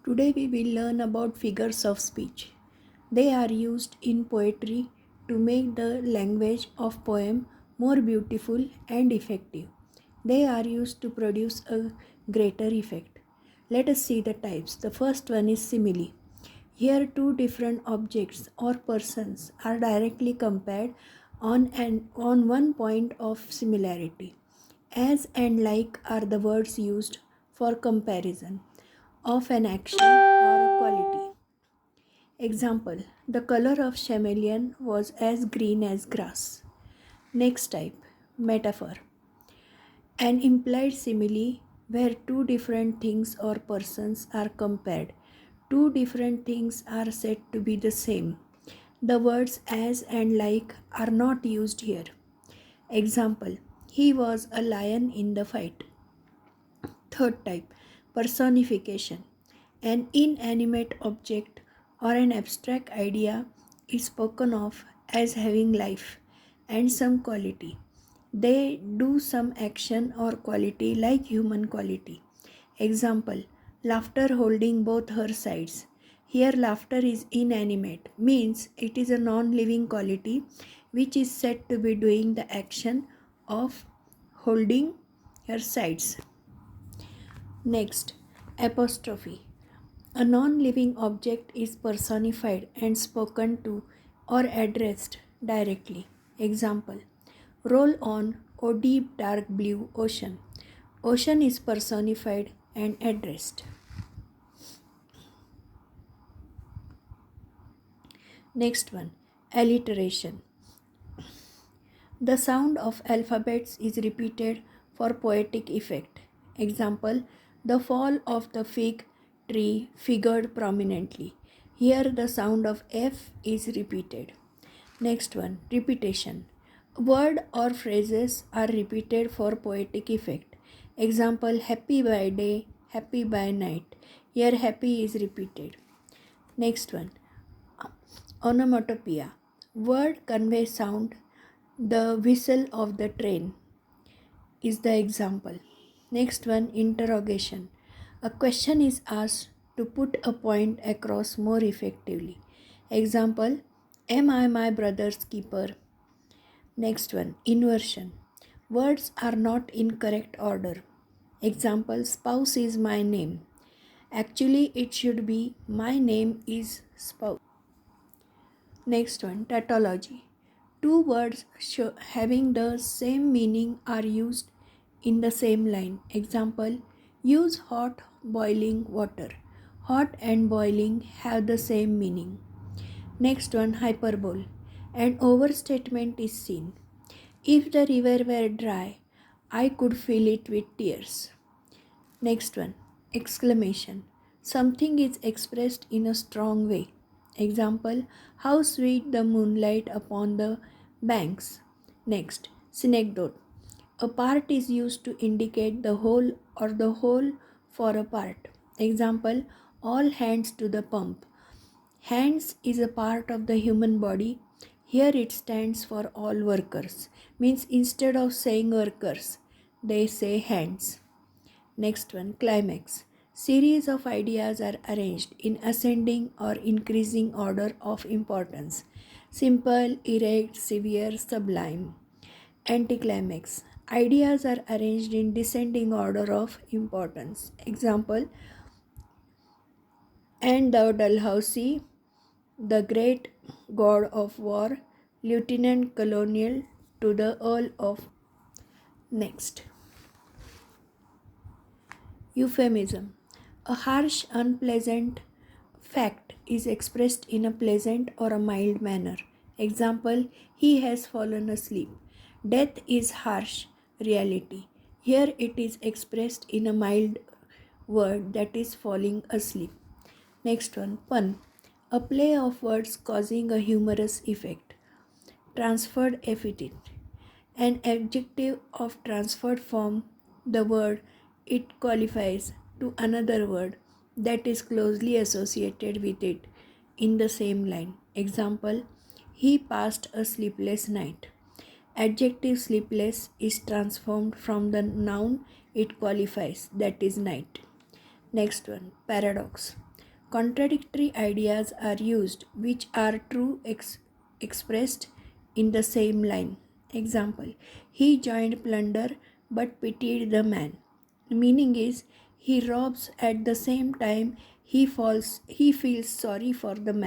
Today we will learn about figures of speech. They are used in poetry to make the language of poem more beautiful and effective. They are used to produce a greater effect. Let us see the types. The first one is simile. Here two different objects or persons are directly compared on one point of similarity. As and like are the words used for comparison of an action or a quality. Example: the color of chameleon was as green as grass. Next type: metaphor. An implied simile where two different things or persons are compared. Two different things are said to be the same. The words as and like are not used here. Example: he was a lion in the fight. Third type: personification. An inanimate object or an abstract idea is spoken of as having life and some quality. They do some action or quality like human quality. Example: laughter holding both her sides. Here, laughter is inanimate, means it is a non living quality which is said to be doing the action of holding her sides. Next, apostrophe. A non living object is personified and spoken to or addressed directly. Example: roll on, O deep dark blue ocean. Ocean is personified and addressed. Next one, alliteration. The sound of alphabets is repeated for poetic effect. Example: the fall of the fig tree figured prominently. Here the sound of F is repeated. Next one, repetition. Word or phrases are repeated for poetic effect. Example: happy by day, happy by night. Here happy is repeated. Next one, onomatopoeia. Word convey sound. The whistle of the train is the example. Next one, interrogation. A question is asked to put a point across more effectively. Example: am I my brother's keeper? Next one, inversion. Words are not in correct order. Example: spouse is my name. Actually, it should be my name is spouse. Next one, tautology. Two words having the same meaning are used in the same line. Example: use hot boiling water. Hot and boiling have the same meaning. Next one, hyperbole. An overstatement is seen. If the river were dry, I could fill it with tears. Next one, exclamation. Something is expressed in a strong way. Example: how sweet the moonlight upon the banks. Next, synecdoche. A part is used to indicate the whole or the whole for a part. Example: all hands to the pump. Hands is a part of the human body. Here it stands for all workers. Means instead of saying workers, they say hands. Next one, climax. Series of ideas are arranged in ascending or increasing order of importance. Simple, erect, severe, sublime. Anticlimax. Ideas are arranged in descending order of importance. Example: and thou Dalhousie, the great god of war, lieutenant colonial to the Earl of. Next, euphemism. A harsh, unpleasant fact is expressed in a pleasant or a mild manner. Example: he has fallen asleep. Death is harsh reality. Here it is expressed in a mild word, that is falling asleep. Next one, pun. A play of words causing a humorous effect. Transferred epithet. An adjective of transferred form, the word it qualifies to another word that is closely associated with it in the same line. Example: he passed a sleepless night. Adjective sleepless is transformed from the noun it qualifies, that is night. Next one, paradox. Contradictory ideas are used which are true expressed in the same line. Example: he joined plunder but pitied the man. Meaning is he robs at the same time he feels sorry for the man.